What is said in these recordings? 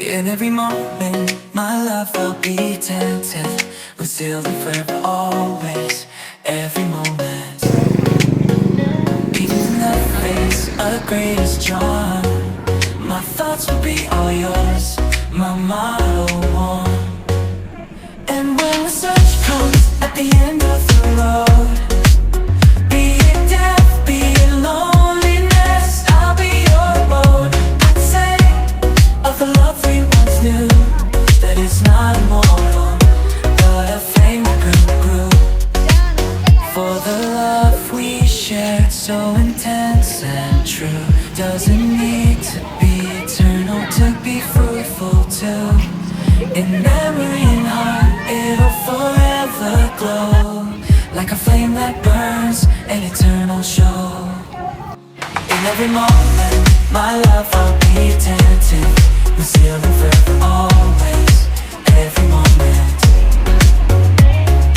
In every moment, my love will be tempted. We're sealed and forever, always. Every moment, even in the face of greatest charm, my thoughts will be all yours, my motto one. And when the search comes at the end of the road, be it death, be it loneliness, I'll be your road. I'd say of the love we once knew, that it's not immortal, but a flame that grew. For the love we shared, so intense and true, doesn't need to be eternal to be fruitful too. In memory and heart, it'll forever glow, like a flame that burns, an eternal show. In every moment, my love will be tempted. We're sealed and forever, always. Every moment,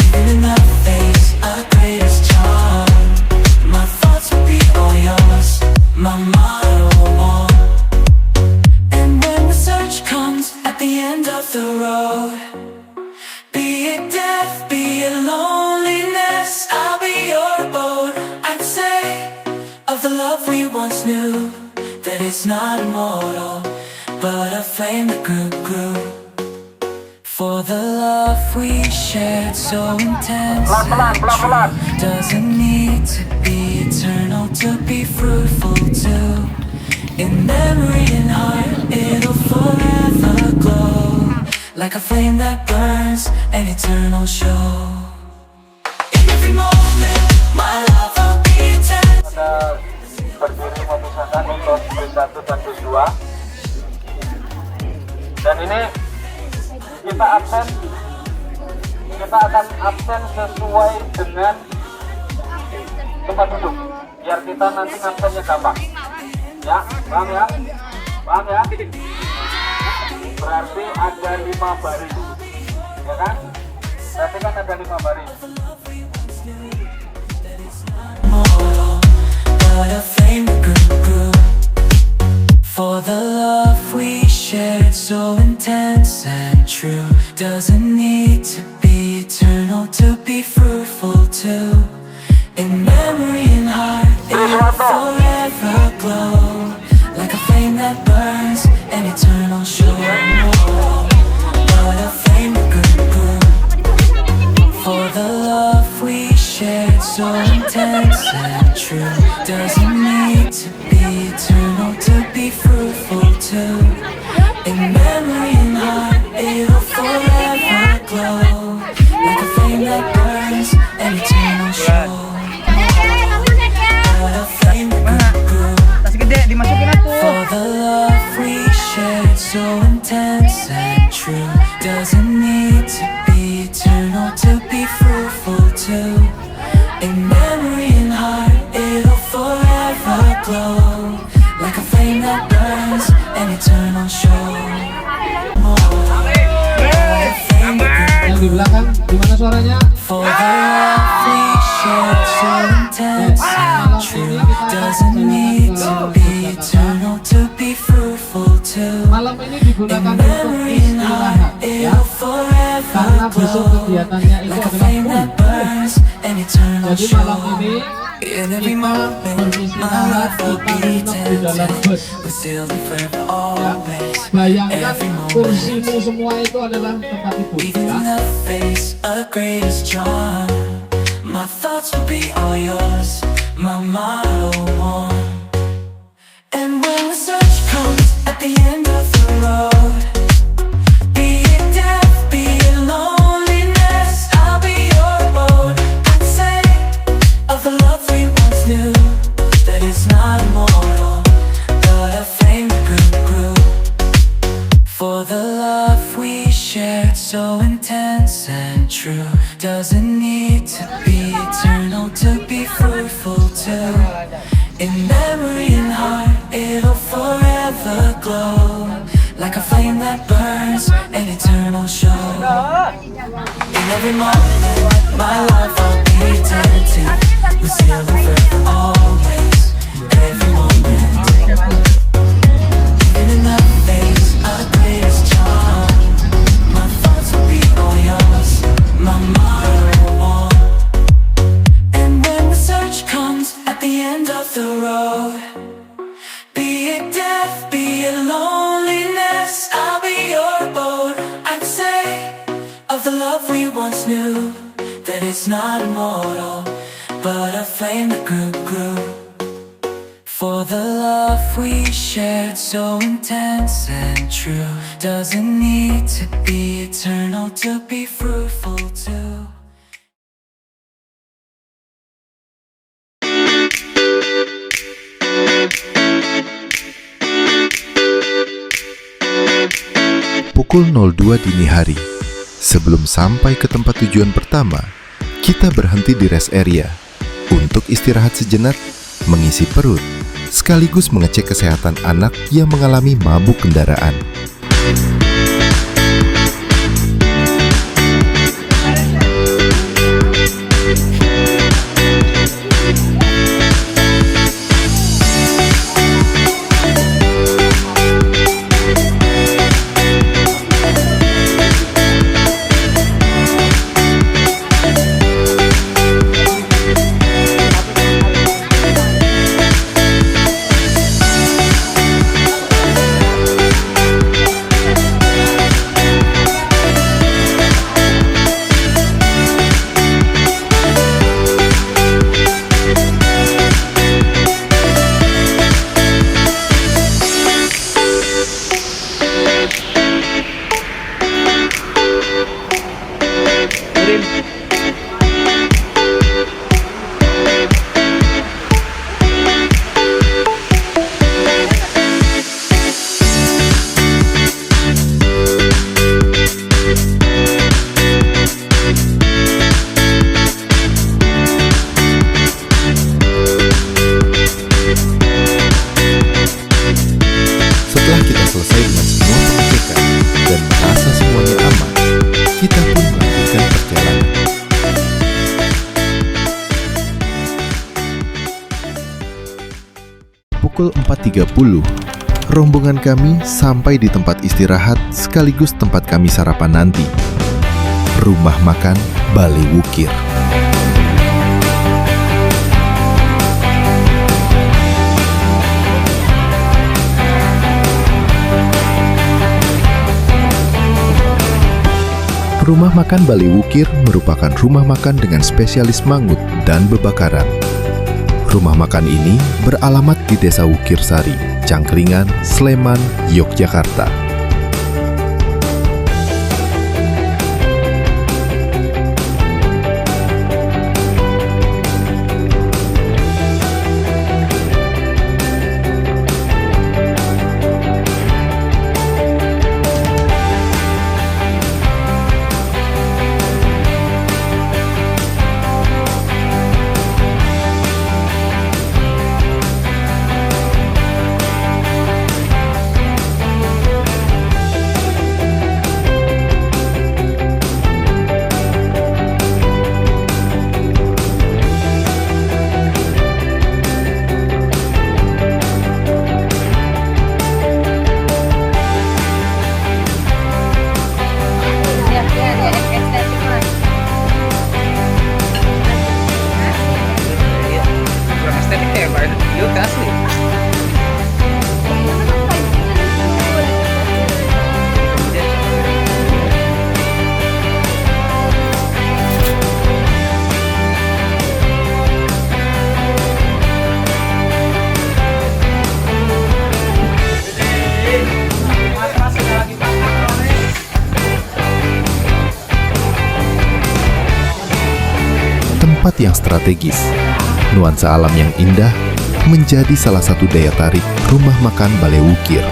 even in the face of greatest charm, my thoughts will be all yours, my motto one. And when the search comes at the end of the road, be it death, be it loneliness, I'll be your abode. I'd say of the love we once knew, that it's not immortal, but a flame that grew. For the love we shared, so intense and true, doesn't need to be eternal to be fruitful too. In memory and heart, it'll forever glow, like a flame that burns, an eternal show. In every moment, my love will be intense. Ada berdiri memisahkan untuk B1 dan B2. Dan ini kita akan absen sesuai dengan tempat duduk, biar kita nanti absennya gampang. Ya, paham ya? Paham ya? Berarti ada 5 baris, ya kan? Berarti kan ada 5 baris. But a flame that grew. For the love we shared, so intense and true, doesn't need to be eternal to be fruitful too. In memory and heart, it'll forever glow, like a flame that burns, an eternal show. But a flame that grew. For the love we shared, so intense and true, doesn't need to be eternal to be fruitful too. In memory and heart, it'll forever glow, like a flame that burns, an eternal show. But a flame that grew. For the love we shared, so intense and true, doesn't need to be eternal to be fruitful too. In memory and heart, it'll forever glow, like a flame that burns, an eternal show. Yang di belakang, gimana suaranya? For the love we shared, so intense and true, doesn't need to be eternal to be fruitful too. Malam ini digunakan untuk istirahat ya, karena besok kegiatannya itu adalah jadi malam ini kita beristirahat, kita nginep di dalam bus ya. Bayangkan kursimu semua itu adalah tempat tidur ya. My thoughts will be all yours, my motto one. And when the search comes at the end of the road, be it death, be it loneliness, I'll be your abode. I'd say of the love we once knew, that it's not immortal, but a flame that grew. For the love we shared, so intense and true, doesn't need to be eternal to be fruitful too. In memory and heart, it'll forever glow, like a flame that burns, an eternal show. In every moment, my love will be tempted. We're sealed and forever, always. Every moment, even in the face of greatest once knew that it's not immortal, but a flame that grew. For the love we shared, so intense and true, doesn't need to be eternal to be fruitful too. Pukul 02 dini hari. Sebelum sampai ke tempat tujuan pertama, kita berhenti di rest area untuk istirahat sejenak, mengisi perut, sekaligus mengecek kesehatan anak yang mengalami mabuk kendaraan. Setelah kita selesai dengan semua pengecekan dan merasa semuanya aman, kita pun melanjutkan perjalanan. Pukul 4.30, rombongan kami sampai di tempat istirahat sekaligus tempat kami sarapan nanti. Rumah makan Balai Wukir. Rumah makan Balai Wukir merupakan rumah makan dengan spesialis mangut dan bebakaran. Rumah makan ini beralamat di Desa Wukir Sari, Cangkringan, Sleman, Yogyakarta. Tempat yang strategis, nuansa alam yang indah menjadi salah satu daya tarik rumah makan Balai Wukir.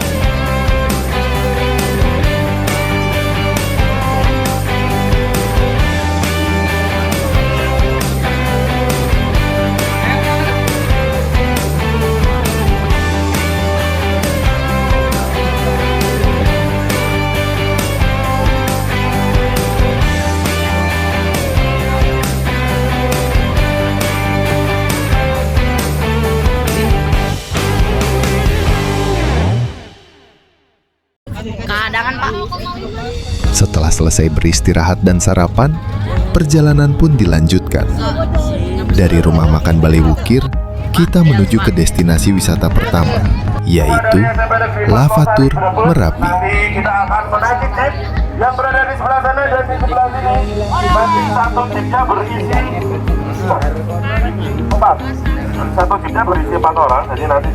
Setelah selesai beristirahat dan sarapan, perjalanan pun dilanjutkan. Dari rumah makan Balai Wukir, kita menuju ke destinasi wisata pertama, yaitu Lavatur Merapi. Nanti kita akan menaiki jeep yang berada di sebelah sana dan di sebelah sini. Masing satu jeepnya berisi 4. Satu jeepnya berisi 4 orang. Jadi nanti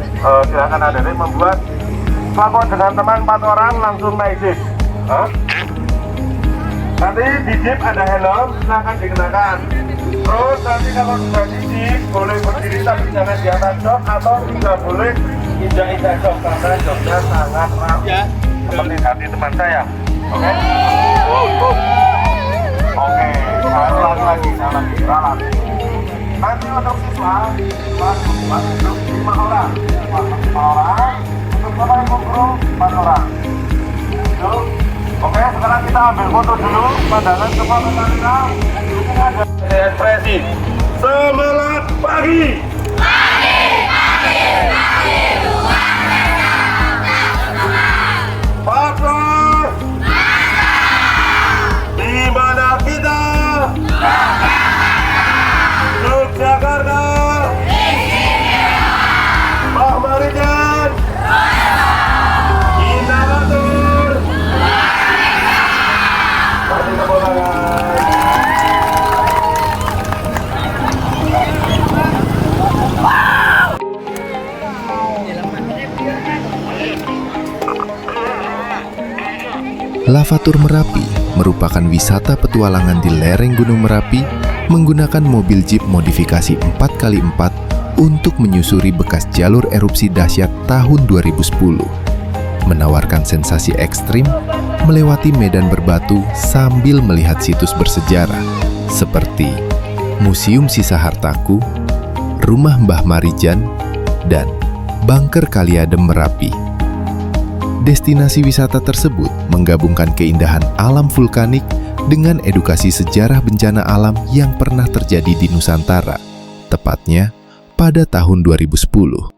silakan adik membuat pelakuan dengan teman 4 orang langsung naik jeep. Nanti di jeep ada helm, silakan dikenakan. Terus nanti kalau sudah di jeep boleh berdiri tapi jangan di atas jok atau tidak boleh injak-injak jok karena joknya sangat rapi seperti hati teman saya. Oke? Oke, lagi, ralat. Nanti untuk siswa, untuk 5 orang. 5 orang, untuk teman guru 4 orang. Oke, sekarang kita ambil foto dulu. Pandangan ke foto kita. Ini ada ekspresi. Semangat pagi. Patros. Di mana kita? Yogyakarta. Mbah Marijan. Inalatur. Mari tepuk tangan. Lavatur Merapi merupakan wisata petualangan di lereng Gunung Merapi menggunakan mobil jeep modifikasi 4x4 untuk menyusuri bekas jalur erupsi dahsyat tahun 2010. Menawarkan sensasi ekstrim melewati medan berbatu sambil melihat situs bersejarah seperti Museum Sisa Hartaku, Rumah Mbah Marijan, dan Bunker Kali Adem Merapi. Destinasi wisata tersebut menggabungkan keindahan alam vulkanik dengan edukasi sejarah bencana alam yang pernah terjadi di Nusantara, tepatnya pada tahun 2010.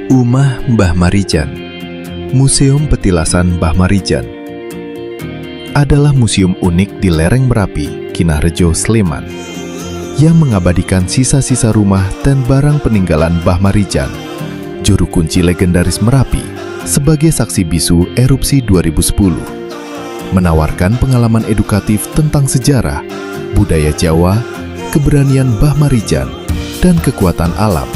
Rumah Mbah Marijan. Museum Petilasan Mbah Marijan adalah museum unik di lereng Merapi, Kinarjo, Sleman, yang mengabadikan sisa-sisa rumah dan barang peninggalan Mbah Marijan, juru kunci legendaris Merapi, sebagai saksi bisu erupsi 2010. Menawarkan pengalaman edukatif tentang sejarah, budaya Jawa, keberanian Mbah Marijan, dan kekuatan alam.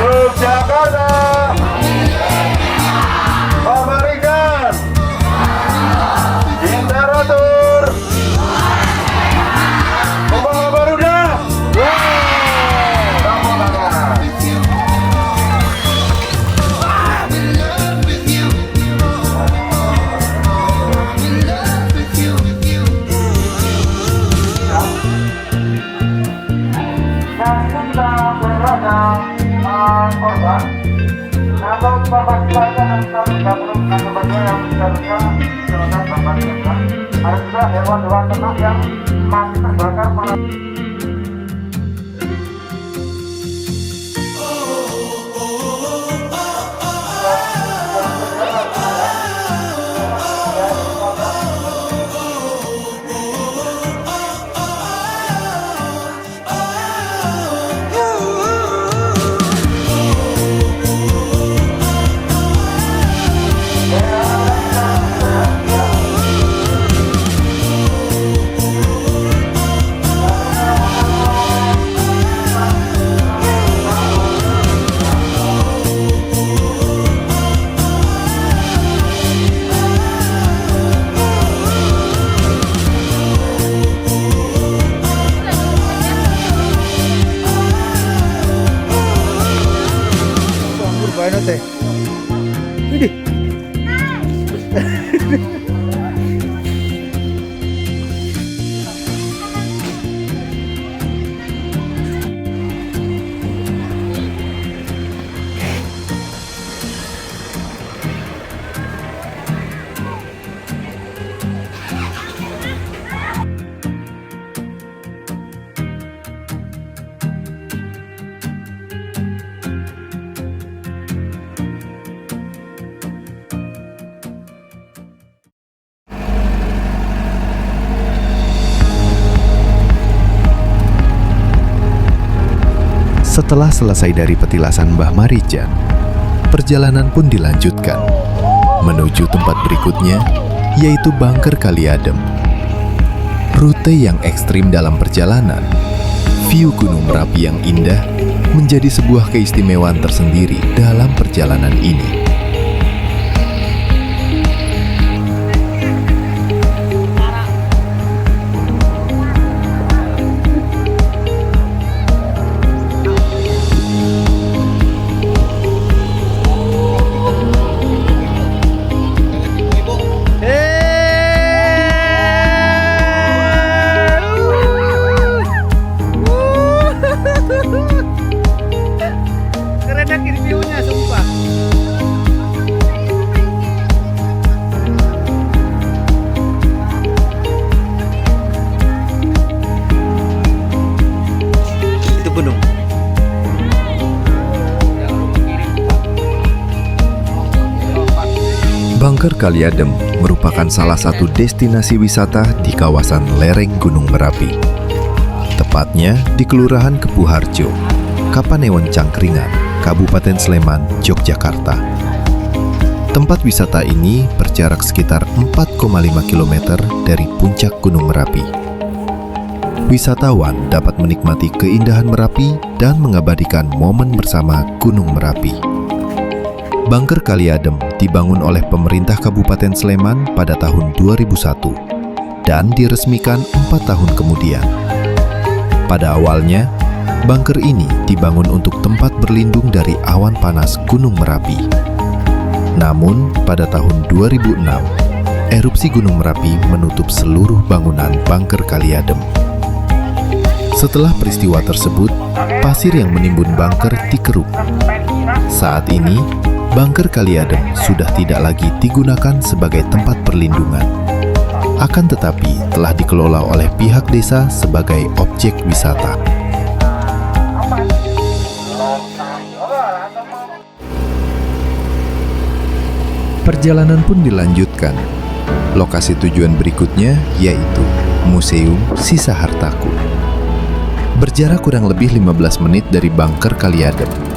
Yogyakarta, Mbah Marijan, Inaratur, informasi lainnya dan kita tidak perlu mengambil yang seharusnya silakan Bapak silakan. Ada juga hewan-hewan ternak yang masih terbakar pada Setelah selesai dari petilasan Mbah Marijan, perjalanan pun dilanjutkan menuju tempat berikutnya, yaitu Bangker Kali Adem. Rute yang ekstrim dalam perjalanan, view Gunung Merapi yang indah menjadi sebuah keistimewaan tersendiri dalam perjalanan ini. Bangker Kali Adem merupakan salah satu destinasi wisata di kawasan lereng Gunung Merapi. Tepatnya di Kelurahan Kepuharjo, Kapanewon Cangkringan, Kabupaten Sleman, Yogyakarta. Tempat wisata ini berjarak sekitar 4,5 km dari puncak Gunung Merapi. Wisatawan dapat menikmati keindahan Merapi dan mengabadikan momen bersama Gunung Merapi. Bangker Kali Adem dibangun oleh pemerintah Kabupaten Sleman pada tahun 2001 dan diresmikan 4 tahun kemudian. Pada awalnya, bangker ini dibangun untuk tempat berlindung dari awan panas Gunung Merapi. Namun, pada tahun 2006, erupsi Gunung Merapi menutup seluruh bangunan Bangker Kali Adem. Setelah peristiwa tersebut, pasir yang menimbun bangker dikeruk. Saat ini, Bangker Kali Adem sudah tidak lagi digunakan sebagai tempat perlindungan. Akan tetapi telah dikelola oleh pihak desa sebagai objek wisata. Perjalanan pun dilanjutkan. Lokasi tujuan berikutnya yaitu Museum Sisa Hartaku. Berjarak kurang lebih 15 menit dari Bangker Kali Adem.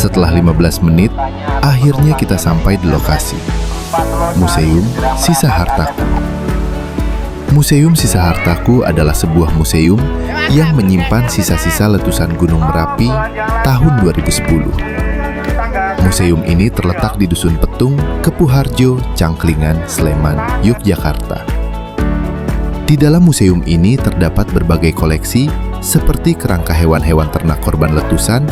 Setelah 15 menit, akhirnya kita sampai di lokasi Museum Sisa Hartaku. Museum Sisa Hartaku adalah sebuah museum yang menyimpan sisa-sisa letusan Gunung Merapi tahun 2010. Museum ini terletak di Dusun Petung, Kepuharjo, Cangklingan, Sleman, Yogyakarta. Di dalam museum ini terdapat berbagai koleksi seperti kerangka hewan-hewan ternak korban letusan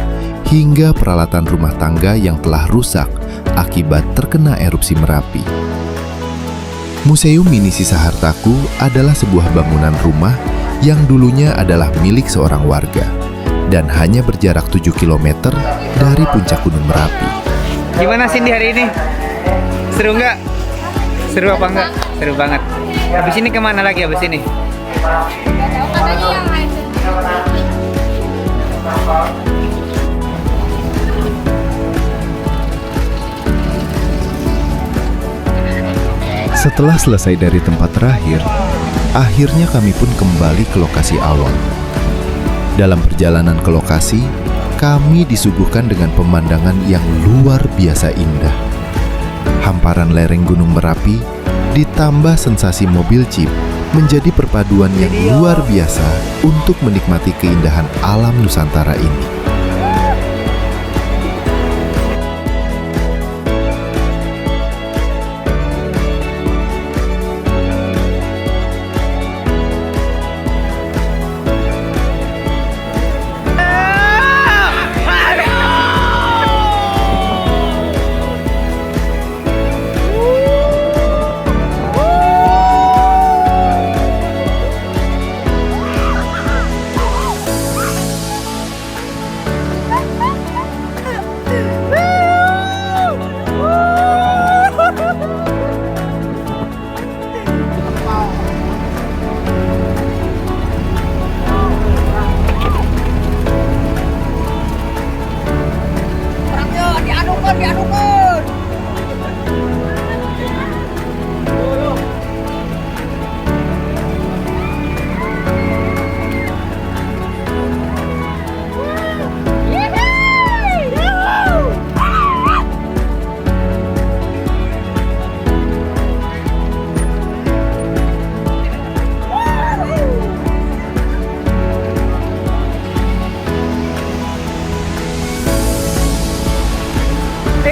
hingga peralatan rumah tangga yang telah rusak akibat terkena erupsi Merapi. Museum Mini Sisa Hartaku adalah sebuah bangunan rumah yang dulunya adalah milik seorang warga dan hanya berjarak 7 km dari puncak Gunung Merapi. Gimana Cindy hari ini? Seru nggak? Seru apa enggak? Seru banget. Habis ini kemana lagi habis ini? Setelah selesai dari tempat terakhir, akhirnya kami pun kembali ke lokasi awal. Dalam perjalanan ke lokasi, kami disuguhkan dengan pemandangan yang luar biasa indah. Hamparan lereng Gunung Merapi ditambah sensasi mobil jeep menjadi perpaduan yang luar biasa untuk menikmati keindahan alam Nusantara ini.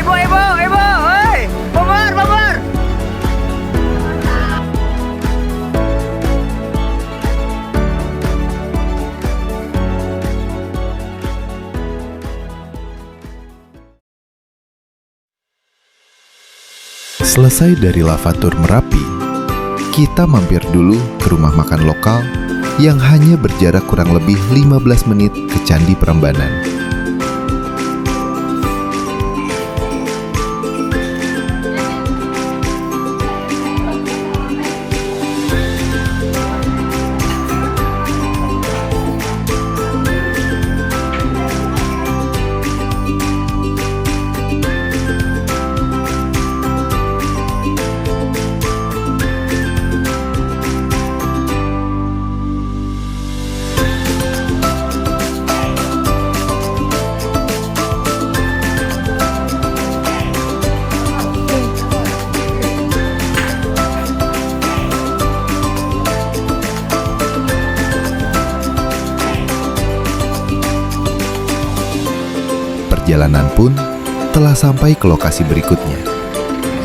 Ibu, hei, Bogor. Selesai dari Lavatur Merapi, kita mampir dulu ke rumah makan lokal yang hanya berjarak kurang lebih 15 menit ke Candi Prambanan. Perjalanan pun telah sampai ke lokasi berikutnya,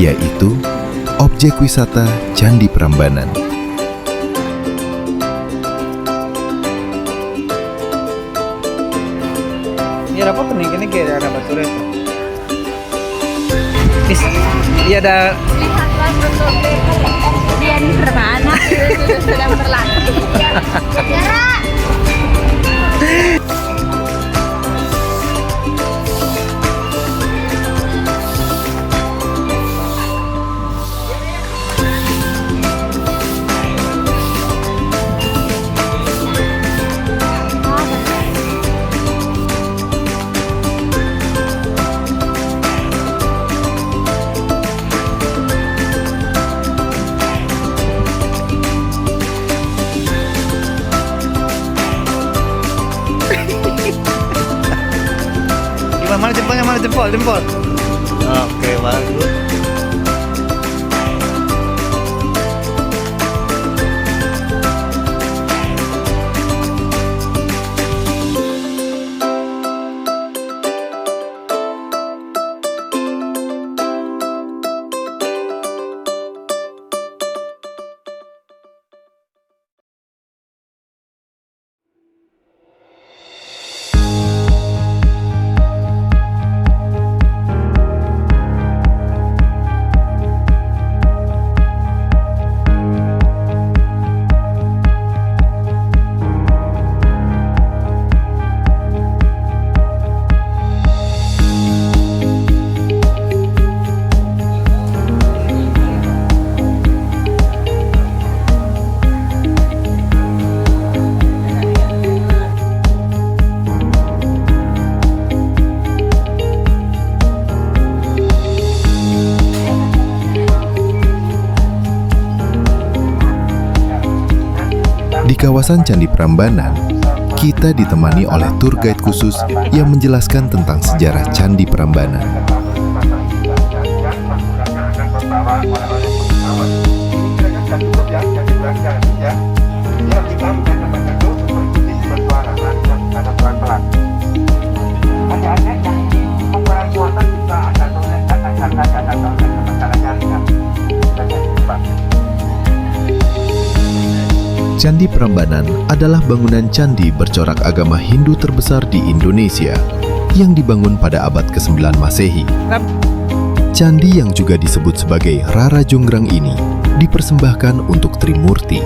yaitu objek wisata Candi Prambanan. Ya dapat nih, ini kayak ada basura itu. Iya ada. Lihatlah bentuknya, dia ini berbana, sedang berlatih. Jarak. Mana jempolnya, mana jempol. Oke, bagus. kawasan Candi Prambanan, kita ditemani oleh tour guide khusus yang menjelaskan tentang sejarah Candi Prambanan. Candi Prambanan adalah bangunan candi bercorak agama Hindu terbesar di Indonesia yang dibangun pada abad ke-9 Masehi. Candi yang juga disebut sebagai Rara Jonggrang ini dipersembahkan untuk Trimurti,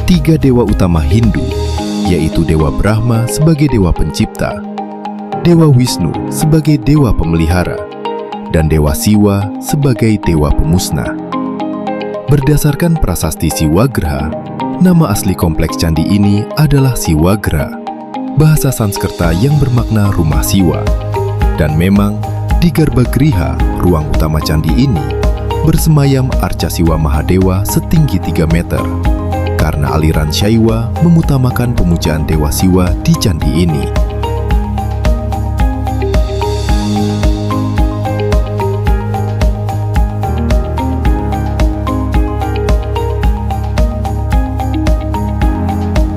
3 dewa utama Hindu, yaitu Dewa Brahma sebagai dewa pencipta, Dewa Wisnu sebagai dewa pemelihara, dan Dewa Siwa sebagai dewa pemusnah. Berdasarkan prasasti Siwagraha, nama asli kompleks candi ini adalah Siwagra, bahasa Sanskerta yang bermakna rumah Siwa. Dan memang, di Garbagriha, ruang utama candi ini, bersemayam arca Siwa Mahadewa setinggi 3 meter, karena aliran Syaiwa mengutamakan pemujaan Dewa Siwa di candi ini.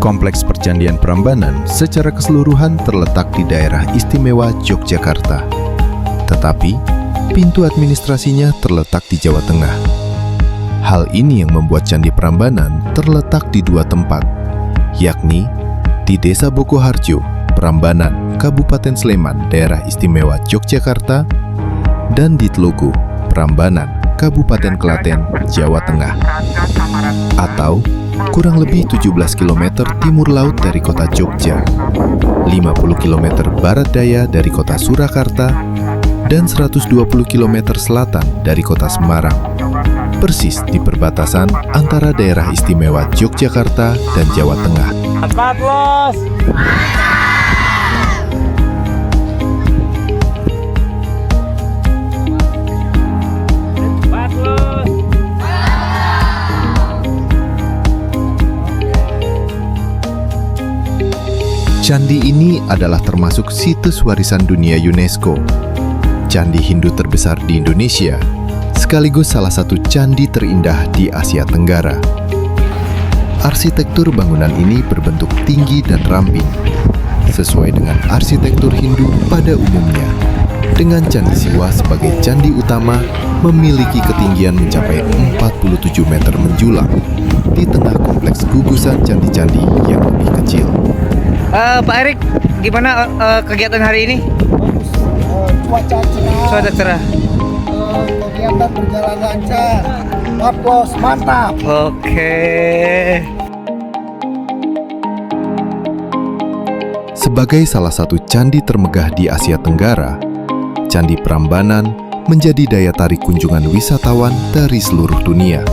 Kompleks Percandian Prambanan secara keseluruhan terletak di daerah istimewa Yogyakarta. Tetapi, pintu administrasinya terletak di Jawa Tengah. Hal ini yang membuat Candi Prambanan terletak di 2 tempat, yakni di Desa Bokoharjo, Prambanan, Kabupaten Sleman, daerah istimewa Yogyakarta, dan di Tlogo, Prambanan, Kabupaten Klaten, Jawa Tengah. Atau kurang lebih 17 km timur laut dari kota Jogja, 50 km barat daya dari kota Surakarta, dan 120 km selatan dari kota Semarang, persis di perbatasan antara daerah istimewa Yogyakarta dan Jawa Tengah. Candi ini adalah termasuk situs warisan dunia UNESCO, candi Hindu terbesar di Indonesia, sekaligus salah satu candi terindah di Asia Tenggara. Arsitektur bangunan ini berbentuk tinggi dan ramping, sesuai dengan arsitektur Hindu pada umumnya, dengan Candi Siwa sebagai candi utama memiliki ketinggian mencapai 47 meter menjulang di tengah kompleks gugusan candi-candi yang lebih kecil. Pak Erik, gimana kegiatan hari ini? Cuaca cerah, Cuaca cerah. kegiatan berjalan lancar, Maplos mantap. Oke. Sebagai salah satu candi termegah di Asia Tenggara, Candi Prambanan menjadi daya tarik kunjungan wisatawan dari seluruh dunia.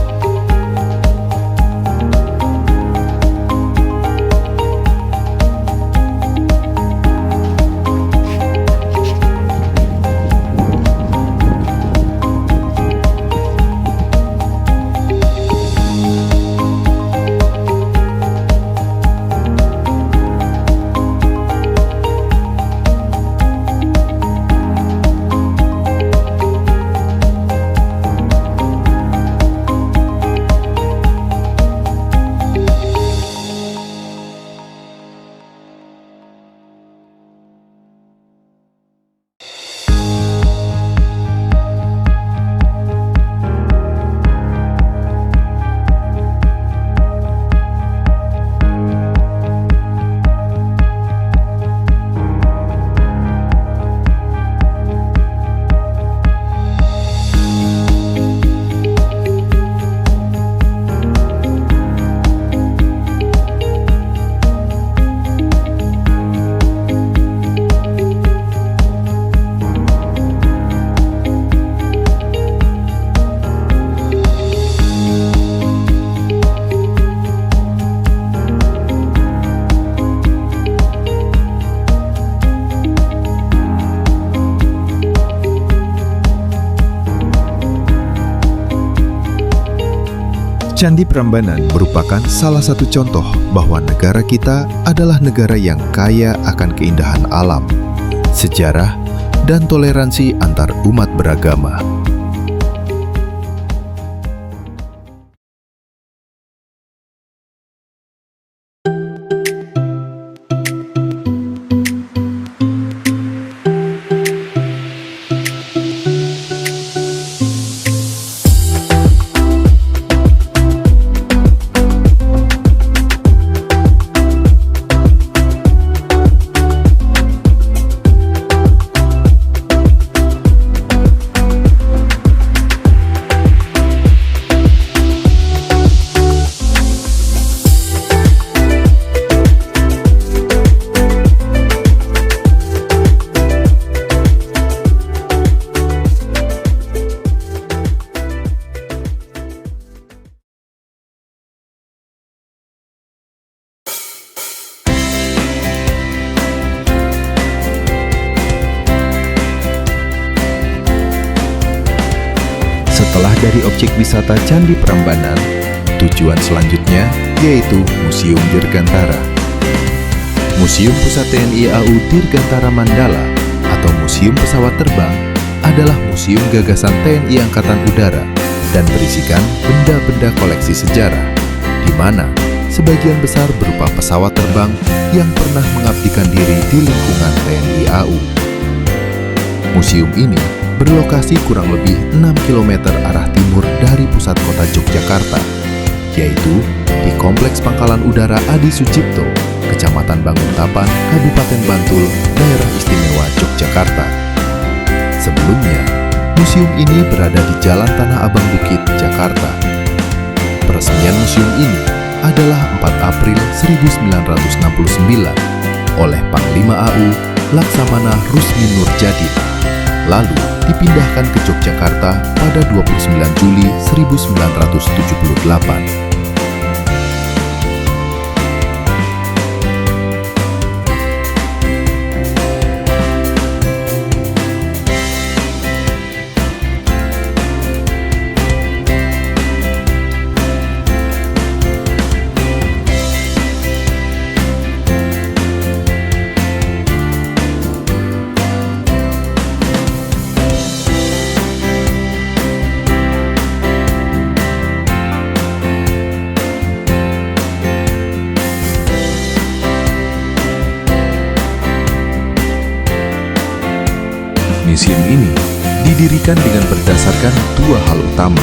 Candi Prambanan merupakan salah satu contoh bahwa negara kita adalah negara yang kaya akan keindahan alam, sejarah, dan toleransi antar umat beragama. Setelah dari objek wisata Candi Prambanan, tujuan selanjutnya yaitu Museum Dirgantara. Museum Pusat TNI AU Dirgantara Mandala atau Museum Pesawat Terbang adalah museum gagasan TNI Angkatan Udara dan berisikan benda-benda koleksi sejarah, di mana sebagian besar berupa pesawat terbang yang pernah mengabdikan diri di lingkungan TNI AU. Museum ini berlokasi kurang lebih 6 km arah timur dari pusat kota Yogyakarta, yaitu di Kompleks Pangkalan Udara Adi Sucipto, Kecamatan Banguntapan, Kabupaten Bantul, Daerah Istimewa Yogyakarta. Sebelumnya, museum ini berada di Jalan Tanah Abang Bukit, Jakarta. Peresmian museum ini adalah 4 April 1969 oleh Panglima AU Laksamana Rusmin Nurjadin, lalu dipindahkan ke Yogyakarta pada 29 Juli 1978. Museum ini didirikan dengan berdasarkan dua hal utama: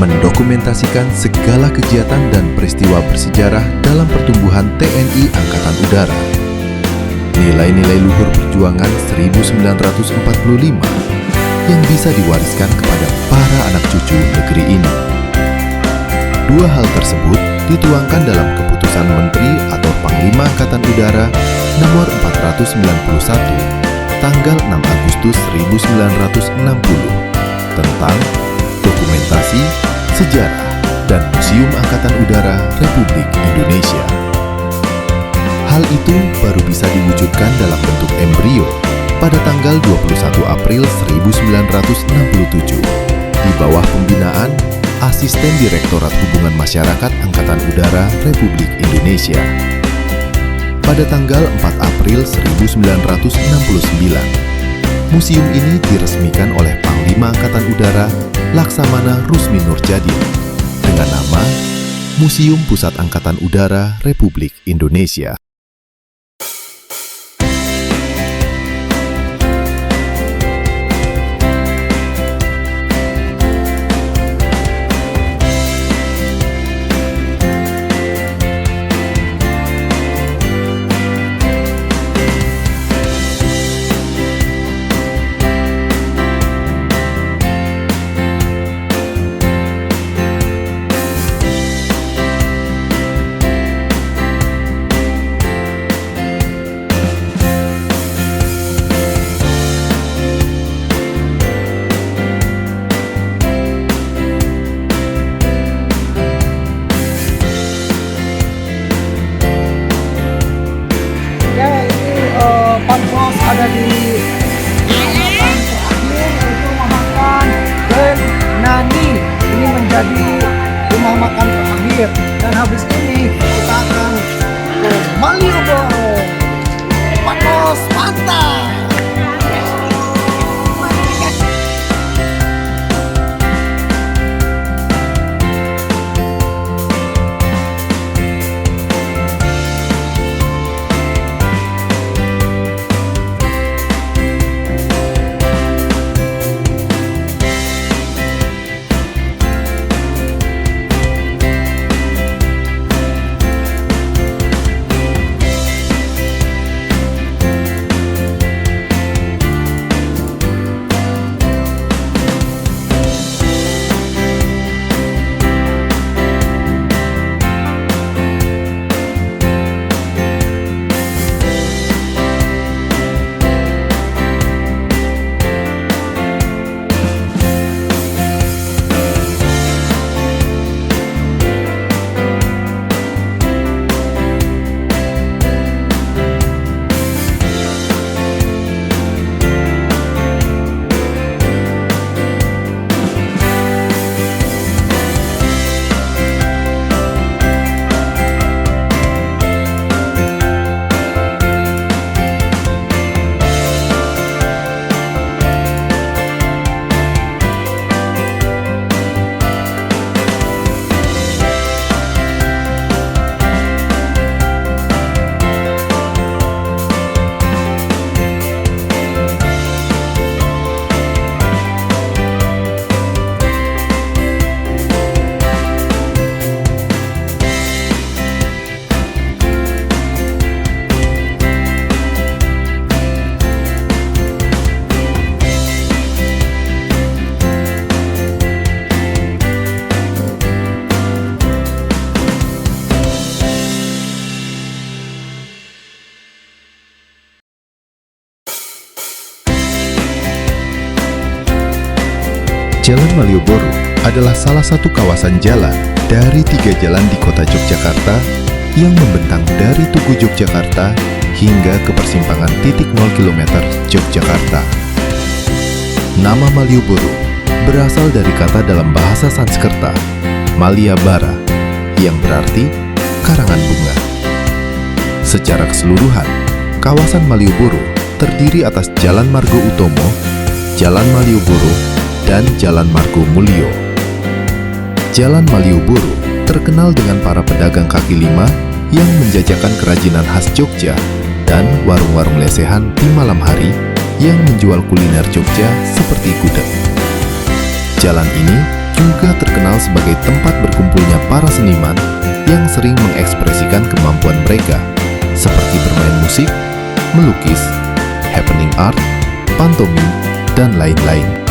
mendokumentasikan segala kegiatan dan peristiwa bersejarah dalam pertumbuhan TNI Angkatan Udara, nilai-nilai luhur perjuangan 1945 yang bisa diwariskan kepada para anak cucu negeri ini. Dua hal tersebut dituangkan dalam Keputusan Menteri atau Panglima Angkatan Udara Nomor 491 tanggal 6 Agustus 1960 tentang dokumentasi, sejarah, dan Museum Angkatan Udara Republik Indonesia. Hal itu baru bisa diwujudkan dalam bentuk embrio pada tanggal 21 April 1967 di bawah pembinaan Asisten Direktorat Hubungan Masyarakat Angkatan Udara Republik Indonesia. Pada tanggal 4 April 1969, museum ini diresmikan oleh Panglima Angkatan Udara Laksamana Rusmin Nurjadin dengan nama Museum Pusat Angkatan Udara Republik Indonesia. Jalan Malioboro adalah salah satu kawasan jalan dari 3 jalan di kota Yogyakarta yang membentang dari Tugu Yogyakarta hingga ke persimpangan titik 0 km Yogyakarta. Nama Malioboro berasal dari kata dalam bahasa Sanskerta, Maliabara, yang berarti karangan bunga. Secara keseluruhan, kawasan Malioboro terdiri atas Jalan Margo Utomo, Jalan Malioboro, dan Jalan Margo Mulyo. Jalan Malioboro terkenal dengan para pedagang kaki lima yang menjajakan kerajinan khas Jogja dan warung-warung lesehan di malam hari yang menjual kuliner Jogja seperti gudeg. Jalan ini juga terkenal sebagai tempat berkumpulnya para seniman yang sering mengekspresikan kemampuan mereka, seperti bermain musik, melukis, happening art, pantomim, dan lain-lain.